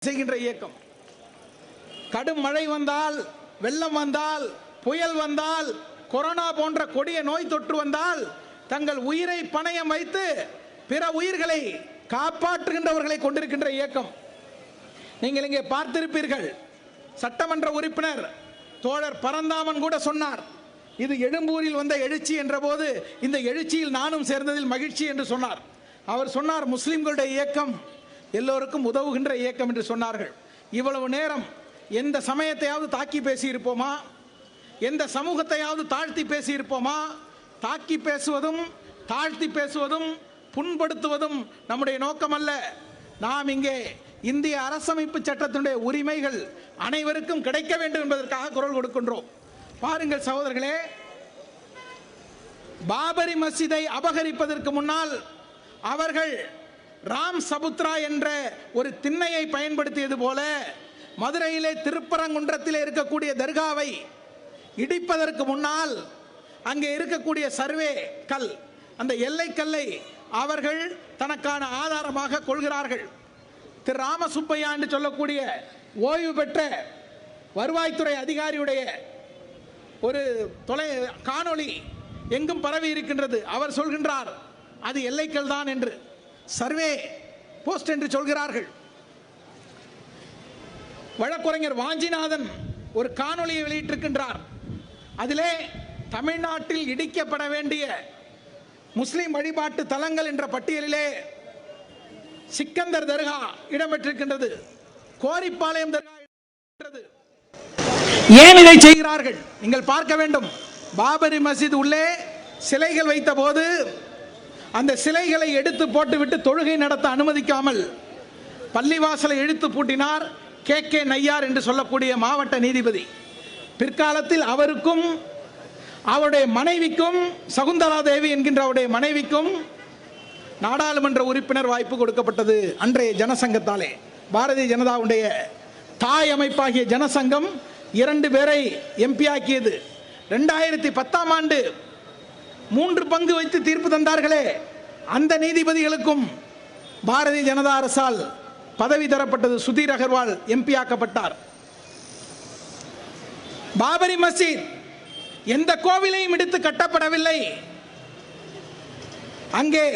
செய்கின்ற இயக்கம். கடும் மழை வந்தால், வெள்ளம் வந்தால், புயல் வந்தால், கொரோனா போன்ற கொடிய நோய் தொற்று வந்தால் தங்கள் உயிரை பணயம் வைத்து பிற உயிர்களை காப்பாற்றுகின்றவர்களை கொண்டிருக்கின்ற இயக்கம். நீங்கள் இங்கே பார்த்திருப்பீர்கள், சட்டமன்ற உறுப்பினர் தோழர் பரந்தாமன் கூட சொன்னார், இது எழும்பூரில் வந்த எழுச்சி என்ற போது இந்த எழுச்சியில் நானும் சேர்ந்ததில் மகிழ்ச்சி என்று சொன்னார். அவர் சொன்னார், முஸ்லிம்களுடைய இயக்கம் எல்லோருக்கும் உதவுகின்ற இயக்கம் என்று சொன்னார்கள். இவ்வளவு நேரம் எந்த சமயத்தையாவது தாக்கி பேசியிருப்போமா? எந்த சமூகத்தையாவது தாழ்த்தி பேசியிருப்போமா? தாக்கி பேசுவதும் தாழ்த்தி பேசுவதும் புண்படுத்துவதும் நம்முடைய நோக்கம் அல்ல. நாம் இங்கே இந்திய அரசமைப்பு சட்டத்தினுடைய உரிமைகள் அனைவருக்கும் கிடைக்க வேண்டும் என்பதற்காக குரல் கொடுக்கின்றோம். பாருங்கள் சகோதரர்களே, பாபரி மஸ்ஜிதை அபகரிப்பதற்கு முன்னால் அவர்கள் ராம் சபுத்ரா என்ற ஒரு திண்ணையை பயன்படுத்தியது போல மதுரையிலே திருப்பரங்குன்றத்தில் இருக்கக்கூடிய தர்காவை இடிப்பதற்கு முன்னால் அங்கே இருக்கக்கூடிய சர்வே கல், அந்த எல்லை கல்லை அவர்கள் தனக்கான ஆதாரமாக கொள்கிறார்கள். திரு ராமசுப்பையா என்று சொல்லக்கூடிய ஓய்வு பெற்ற வருவாய்த்துறை அதிகாரியுடைய ஒரு காணொளி எங்கும் பரவி இருக்கின்றது. அவர் சொல்கின்றார், அது எல்லைக்கல் தான் என்று, சர்வே போஸ்ட் என்று சொல்கிறார்கள். வழக்கறிஞர் வாஞ்சிநாதன் ஒரு காணொளியை வெளியிட்டிருக்கின்றார். அதிலே தமிழ்நாட்டில் இடிக்கப்பட வேண்டிய முஸ்லிம் வழிபாட்டு தலங்கள் என்ற பட்டியலிலே சிக்கந்தர் தர்கா இடம்பெற்றிருக்கின்றது, கோரிப்பாளையம் தர்கா இடம்பெற்றிருக்கிறது. ஏன் இதை செய்கிறார்கள்? நீங்கள் பார்க்க வேண்டும். பாபரி மஸ்ஜித் உள்ளே சிலைகள் வைத்த போது அந்த சிலைகளை எடுத்து போட்டுவிட்டு தொழுகை நடத்த அனுமதிக்காமல் பள்ளிவாசலை இழுத்து பூட்டினார் கே நையார் என்று சொல்லக்கூடிய மாவட்ட நீதிபதி. பிற்காலத்தில் அவருக்கும் அவருடைய மனைவிக்கும், சகுந்தலா தேவி என்கின்ற அவருடைய மனைவிக்கும் நாடாளுமன்ற உறுப்பினர் வாய்ப்பு கொடுக்கப்பட்டது அன்றைய ஜனசங்கத்தாலே. பாரதிய ஜனதாவுடைய தாய் அமைப்பாகிய ஜனசங்கம் 2 பேரை எம்பி ஆக்கியது. 2010ஆம் ஆண்டு 3 பங்கு வைத்து தீர்ப்பு தந்தார்களே, அந்த நீதிபதிகளுக்கும் பாரதிய ஜனதா அரசால் பதவி தரப்பட்டது. சுதீர் அகர்வால் எம்பி ஆக்கப்பட்டார். பாபரி மஸ்ஜித் எந்த கோவிலையும் இடித்து கட்டப்படவில்லை. அங்கே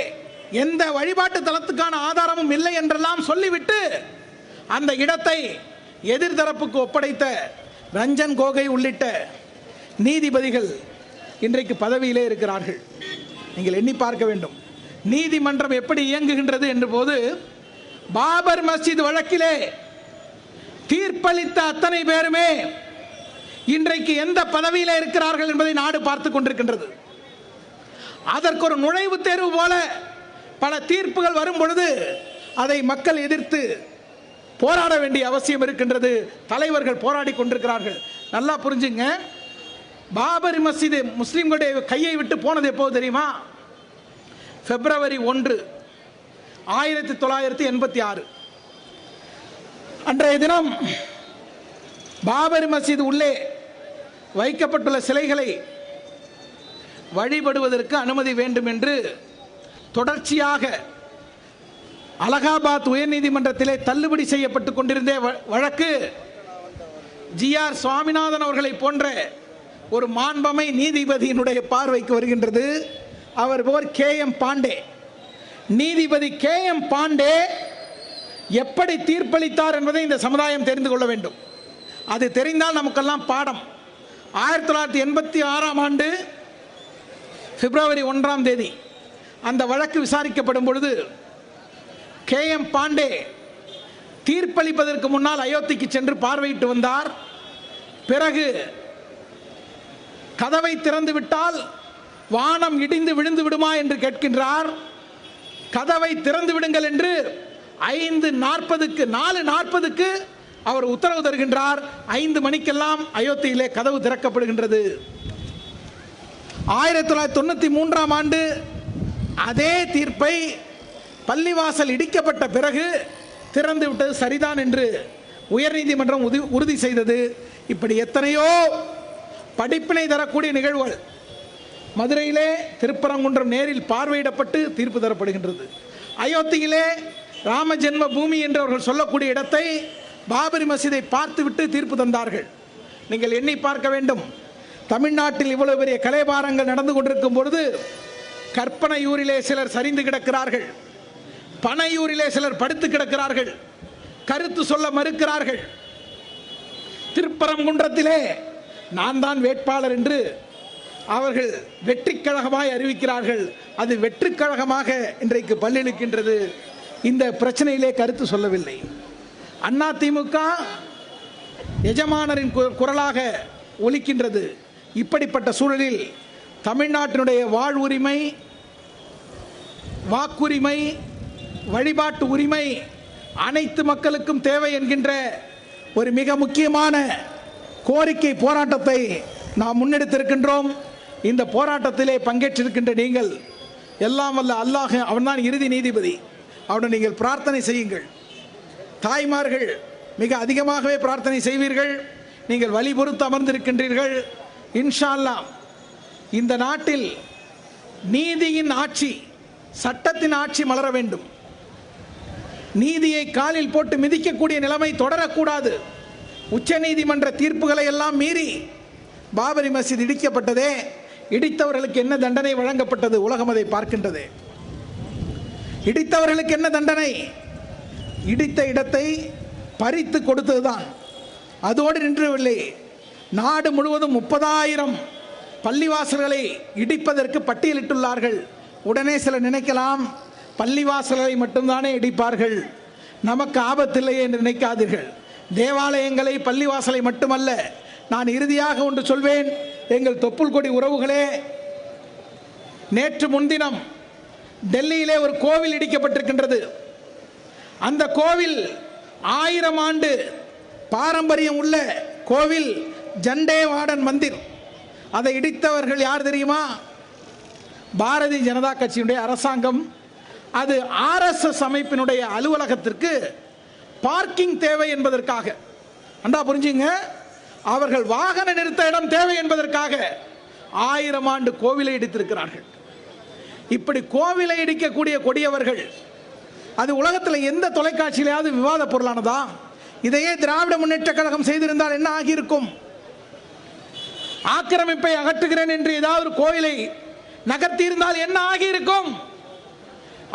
எந்த வழிபாட்டு தலத்துக்கான ஆதாரமும் இல்லை என்றெல்லாம் சொல்லிவிட்டு அந்த இடத்தை எதிர்தரப்புக்கு ஒப்படைத்த ரஞ்சன் கோகோய் உள்ளிட்ட நீதிபதிகள் இன்றைக்கு பதவியிலே இருக்கிறார்கள். நீங்கள் எண்ணி பார்க்க வேண்டும், நீதிமன்றம் எப்படி இயங்குகின்றது என்ற போது. பாபர் மஸ்ஜித் வழக்கிலே தீர்ப்பளித்த அத்தனை பேருமே இன்றைக்கு எந்த பதவியிலே இருக்கிறார்கள் என்பதை நாடு பார்த்து கொண்டிருக்கின்றது. அதற்கு ஒரு நுழைவுத் தேர்வு போல பல தீர்ப்புகள் வரும் பொழுது அதை மக்கள் எதிர்த்து போராட வேண்டிய அவசியம் இருக்கின்றது. தலைவர்கள் போராடி கொண்டிருக்கிறார்கள். நல்லா புரிஞ்சுங்க, பாபரி மஸ்ஜித் முஸ்லிம்களுடைய கையை விட்டு போனது எப்போது தெரியுமா? பிப்ரவரி 1, 1986 அன்றைய தினம் பாபரி மஸ்ஜித் உள்ளே வைக்கப்பட்டுள்ள சிலைகளை வழிபடுவதற்கு அனுமதி வேண்டும் என்று தொடர்ச்சியாக அலகாபாத் உயர்நீதிமன்றத்திலே தள்ளுபடி செய்யப்பட்டு கொண்டிருந்த வழக்கு ஜி.ஆர். சுவாமிநாதன் அவர்களை போன்ற ஒரு மாண்பமை நீதிபதியினுடைய பார்வைக்கு வருகின்றது. அவர் போர் கே.எம். பாண்டே. நீதிபதி கே.எம். பாண்டே எப்படி தீர்ப்பளித்தார் என்பதை இந்த சமுதாயம் தெரிந்து கொள்ள வேண்டும். அது தெரிந்தால் நமக்கெல்லாம் பாடம். 1986ஆம் ஆண்டு பிப்ரவரி 1ஆம் தேதி அந்த வழக்கு விசாரிக்கப்படும் பொழுது கே.எம். பாண்டே தீர்ப்பளிப்பதற்கு முன்னால் அயோத்திக்கு சென்று பார்வையிட்டு வந்தார். பிறகு கதவை திறந்து விட்டால் வானம் இடிந்து விழுந்து விடுமா என்று கேட்கின்றார். கதவை திறந்து விடுங்கள் என்று 4:40க்கு அவர் உத்தரவு தருகின்றார். 5 மணிக்கெல்லாம் அயோத்தியிலே கதவு திறக்கப்படுகின்றது. 1993ஆம் ஆண்டு அதே தீர்ப்பை பள்ளிவாசல் இடிக்கப்பட்ட பிறகு திறந்து விட்டது சரிதான் என்று உயர்நீதிமன்றம் உறுதி செய்தது. இப்படி எத்தனையோ படிப்பினை தரக்கூடிய நிகழ்வுகள் மதுரையிலே திருப்பரங்குன்றம் நேரில் பார்வையிடப்பட்டு தீர்ப்பு தரப்படுகின்றது. அயோத்தியிலே ராம ஜென்ம பூமி என்று அவர்கள் சொல்லக்கூடிய இடத்தை பாபரி மசீதை பார்த்துவிட்டு தீர்ப்பு தந்தார்கள். நீங்கள் எண்ணி பார்க்க வேண்டும். தமிழ்நாட்டில் இவ்வளவு பெரிய கலைபாரங்கள் நடந்து கொண்டிருக்கும் பொழுது கற்பனையூரிலே சிலர் சரிந்து கிடக்கிறார்கள், பனையூரிலே சிலர் படுத்து கிடக்கிறார்கள், கருத்து சொல்ல மறுக்கிறார்கள். திருப்பரங்குன்றத்திலே நான் தான் வேட்பாளர் என்று அவர்கள் வெற்றி கழகமாய் அறிவிக்கிறார்கள். அது வெற்றி கழகமாக இன்றைக்கு பல்லிழுக்கின்றது. இந்த பிரச்சனையிலே கருத்து சொல்லவில்லை. அதிமுக எஜமானரின் குரலாக ஒலிக்கின்றது. இப்படிப்பட்ட சூழலில் தமிழ்நாட்டினுடைய வாழ்வுரிமை, வாக்குரிமை, வழிபாட்டு உரிமை அனைத்து மக்களுக்கும் தேவை என்கின்ற ஒரு மிக முக்கியமான கோரிக்கை போராட்டத்தை நாம் முன்னெடுத்திருக்கின்றோம். இந்த போராட்டத்திலே பங்கேற்றிருக்கின்ற நீங்கள் எல்லாம் வல்ல அல்லாஹ் அவன்தான் இறுதி நீதிபதி, அவனை நீங்கள் பிரார்த்தனை செய்யுங்கள். தாய்மார்கள் மிக அதிகமாகவே பிரார்த்தனை செய்வீர்கள். நீங்கள் வழி பொறுத்து அமர்ந்திருக்கின்றீர்கள். இன்ஷா அல்லாஹ் இந்த நாட்டில் நீதியின் ஆட்சி, சட்டத்தின் ஆட்சி மலர வேண்டும். நீதியை காலில் போட்டு மிதிக்கக்கூடிய நிலைமை தொடரக்கூடாது. உச்ச நீதிமன்ற தீர்ப்புகளை எல்லாம் மீறி பாபரி மசீத் இடிக்கப்பட்டதே, இடித்தவர்களுக்கு என்ன தண்டனை வழங்கப்பட்டது? உலகம் அதை பார்க்கின்றது. இடித்தவர்களுக்கு என்ன தண்டனை? இடித்த இடத்தை பறித்து கொடுத்ததுதான். அதோடு நின்றுவில்லை. நாடு முழுவதும் 30,000 பள்ளிவாசல்களை இடிப்பதற்கு பட்டியலிட்டுள்ளார்கள். உடனே சிலர் நினைக்கலாம், பள்ளிவாசல்களை மட்டும்தானே இடிப்பார்கள், நமக்கு ஆபத்தில்லையே என்று நினைக்காதீர்கள். தேவாலயங்களை, பள்ளிவாசலை மட்டுமல்ல. நான் இறுதியாக ஒன்று சொல்வேன். எங்கள் தொப்புள் கொடி உறவுகளே, நேற்று முன்தினம் டெல்லியிலே ஒரு கோவில் இடிக்கப்பட்டிருக்கின்றது. அந்த கோவில் 1000 ஆண்டு பாரம்பரியம் உள்ள கோவில், ஜண்டேவாடன் மந்திர். அதை இடித்தவர்கள் யார் தெரியுமா? பாரதிய ஜனதா கட்சியினுடைய அரசாங்கம். அது RSS அமைப்பினுடைய அலுவலகத்திற்கு பார்க்கிங் தேவை என்பதற்காக, அண்டா புரிஞ்சுங்க, அவர்கள் வாகன நிறுத்த இடம் தேவை என்பதற்காக 1000 ஆண்டு கோவிலை இடித்திருக்கிறார்கள். இப்படி கோவிலை இடிக்கக்கூடிய கொடியவர்கள், அது உலகத்தில் எந்த தொலைக்காட்சியிலாவது விவாத பொருளானதா? இதையே திராவிட முன்னேற்ற கழகம் செய்திருந்தால் என்ன ஆகியிருக்கும்? ஆக்கிரமிப்பை அகற்றுகிறேன் என்று ஏதாவது கோயிலை நகர்த்தியிருந்தால் என்ன ஆகியிருக்கும்?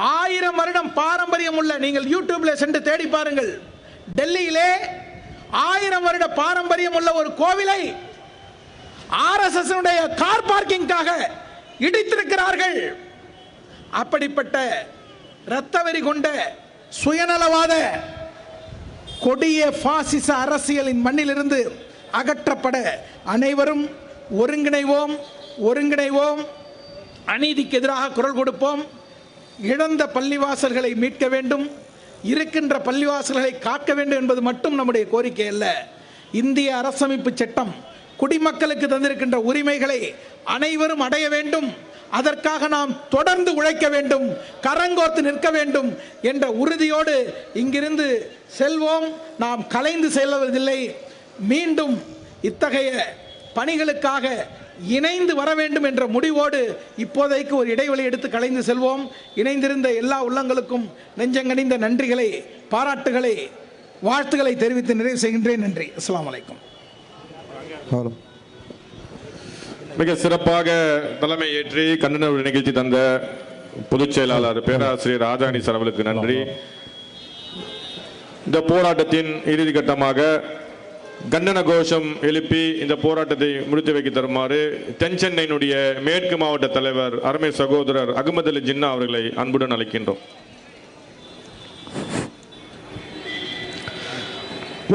1000 வருடம் பாரம்பரியம் உள்ள, நீங்கள் யூடியூப்ல சென்று தேடி பாருங்கள், டெல்லியிலே 1000 வருட பாரம்பரியம் உள்ள ஒரு கோவிலை RSS கார் பார்க்கிங்காக இடித்திருக்கிறார்கள். அப்படிப்பட்ட இரத்தவெறி கொண்ட சுயநலவாத கொடிய பாசிச அரசியலின் மண்ணிலிருந்து அகற்றப்பட அனைவரும் ஒருங்கிணைவோம், ஒருங்கிணைவோம். அநீதிக்கு எதிராக குரல் கொடுப்போம். இழந்த பள்ளிவாசல்களை மீட்க வேண்டும், இருக்கின்ற பள்ளிவாசல்களை காக்க வேண்டும் என்பது மட்டும் நம்முடைய கோரிக்கை அல்ல. இந்திய அரசமைப்பு சட்டம் குடிமக்களுக்கு தந்திருக்கின்ற உரிமைகளை அனைவரும் அடைய வேண்டும். அதற்காக நாம் தொடர்ந்து உழைக்க வேண்டும், கரங்கோர்த்து நிற்க வேண்டும் என்ற உறுதியோடு இங்கிருந்து செல்வோம். நாம் கலைந்து செல்வதில்லை. மீண்டும் இத்தகைய பணிகளுக்காக இணைந்து வர வேண்டும் என்ற முடிவோடு இப்போதைக்கு ஒரு இடைவெளி எடுத்து கலைந்து செல்வோம். இணைந்திருந்த எல்லா உள்ளங்களுக்கும் நெஞ்சங்கனிந்த நன்றிகளை, பாராட்டுகளை, வாழ்த்துக்களை தெரிவித்து நிறைவு செய்கின்றேன். நன்றி. அஸ்ஸலாமு அலைக்கும். மிக சிறப்பாக தலைமை ஏற்றி கண்டன நிகழ்ச்சி தந்த பொதுச் செயலாளர் பேராசிரியர் ராஜாணி சார் அவர்களுக்கு நன்றி. இந்த போராட்டத்தின் இறுதி கட்டமாக கண்டன கோஷம் எழுப்பி இந்த போராட்டத்தை முடித்து வைக்க தருமாறு தென் சென்னையினுடைய மேற்கு மாவட்ட தலைவர் அருமை சகோதரர் அகமது அலி ஜின்னா அவர்களை அன்புடன் அழைக்கின்றோம்.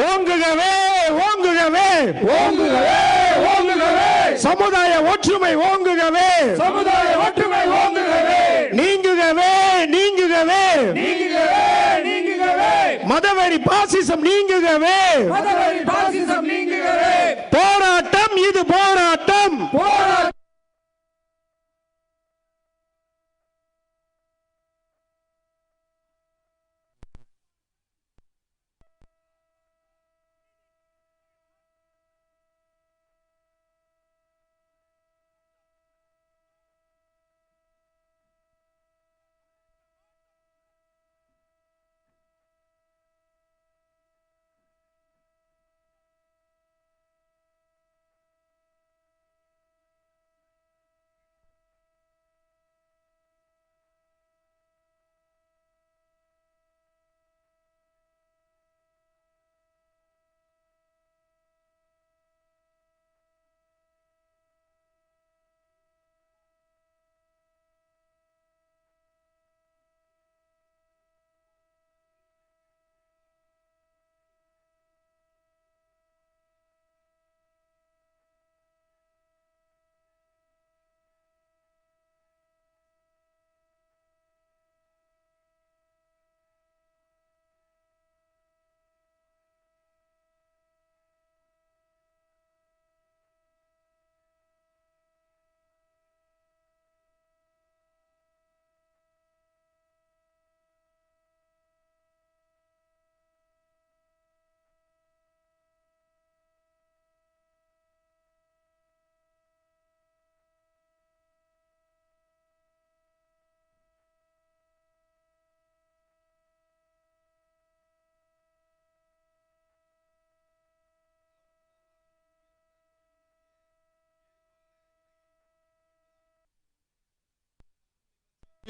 ஓங்குகவே ஓங்குகவே ஓங்குகவே ஓங்குகவே சமுதாய ஒற்றுமை ஓங்குகவே சமுதாய ஒற்றுமை ஓங்குகவே நீங்குகவே நீங்குகவே நீங்குகவே நீங்குகவே மதவெறி பாசிசம் நீங்குகவே மதவெறி பாசிசம் நீங்குகவே போராட்டம் இது போராட்டம் போராட்டம்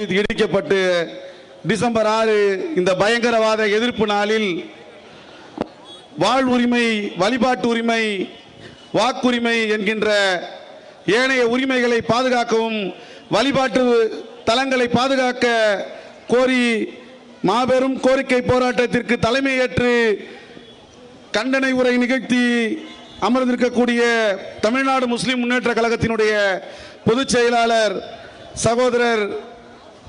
இடிக்கப்பட்டு டிசம்பர் 6 இந்த பயங்கரவாத எதிர்ப்பு நாளில் வாழ்வுரிமை, வழிபாட்டு உரிமை, வாக்குரிமை என்கின்ற ஏனைய உரிமைகளை பாதுகாக்கவும் வழிபாட்டு தலங்களை பாதுகாக்க கோரி மாபெரும் கோரிக்கை போராட்டத்திற்கு தலைமையேற்று கண்டன உரை நிகழ்த்தி அமர்ந்திருக்கக்கூடிய தமிழ்நாடு முஸ்லிம் முன்னேற்ற கழகத்தினுடைய பொதுச் செயலாளர் சகோதரர்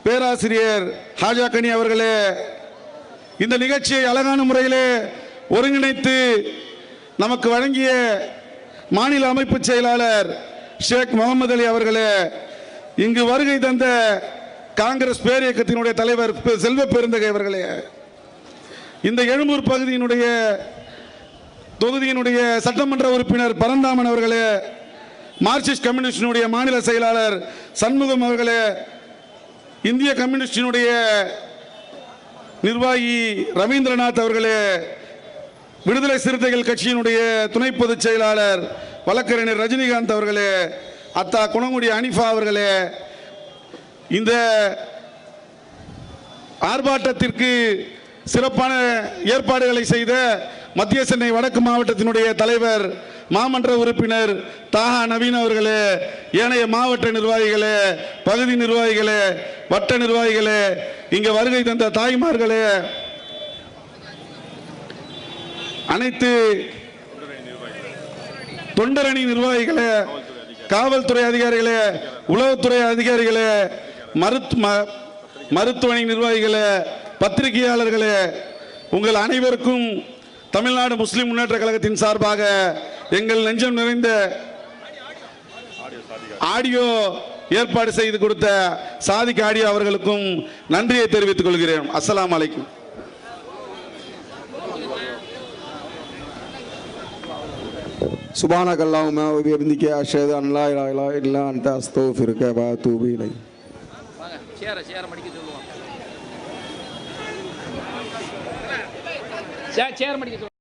பேராசிரியர் ஹாஜா கனி அவர்களே, இந்த நிகழ்ச்சியை அழகான முறையிலே ஒருங்கிணைத்து நமக்கு வழங்கிய மாநில அமைப்பு செயலாளர் ஷேக் முகமது அலி அவர்களே, இங்கு வருகை தந்த காங்கிரஸ் பேரியக்கத்தினுடைய தலைவர் செல்வ பெருந்தகை அவர்களே, இந்த எழும்பூர் பகுதியினுடைய தொகுதியினுடைய சட்டமன்ற உறுப்பினர் பரந்தாமன் அவர்களே, மார்க்சிஸ்ட் கம்யூனிஸ்டினுடைய மாநில செயலாளர் சண்முகம் அவர்களே, இந்திய கம்யூனிஸ்டினுடைய நிர்வாகி ரவீந்திரநாத் அவர்களே, விடுதலை சிறுத்தைகள் கட்சியினுடைய துணை பொதுச் செயலாளர் வழக்கறிஞர் ரஜினிகாந்த் அவர்களே, அத்தா குணங்குடி அனிஃபா அவர்களே, இந்த ஆர்ப்பாட்டத்திற்கு சிறப்பான ஏற்பாடுகளை செய்த மத்திய சென்னை வடக்கு மாவட்டத்தினுடைய தலைவர் மாமன்ற உறுப்பினர் தாஹா நவீன் அவர்களே, ஏனைய மாவட்ட நிர்வாகிகளே, பகுதி நிர்வாகிகளே, வட்ட நிர்வாகிகளே, இங்க வருகை தந்த தாய்மார்களே, அனைத்து தொண்டரணி நிர்வாகிகளே, காவல்துறை அதிகாரிகளே, உளவுத்துறை அதிகாரிகளே, மருத்துவமனை நிர்வாகிகளே, பத்திரிகையாளர்களே, உங்கள் அனைவருக்கும் தமிழ்நாடு முஸ்லிம் முன்னேற்ற கழகத்தின் சார்பாக எங்கள் நெஞ்சம் நிறைந்த ஆடியோ ஏற்பாடு செய்து கொடுத்த சாதிக் ஆடியோ அவர்களுக்கும் நன்றியை தெரிவித்துக் கொள்கிறேன். அஸ்ஸலாமு அலைக்கும். சுபானக அல்லாஹும்ம வ பிஹம்திக அஷ்ஹது அன் லா இலாஹா இல்லா அன்த அஸ்தக்ஃபிருக வ அத்தூபு இலைக். வாங்க சேர மடிக்க சொல்லுவாங்க. சேர் மடிக்க சொல்லுவாங்க.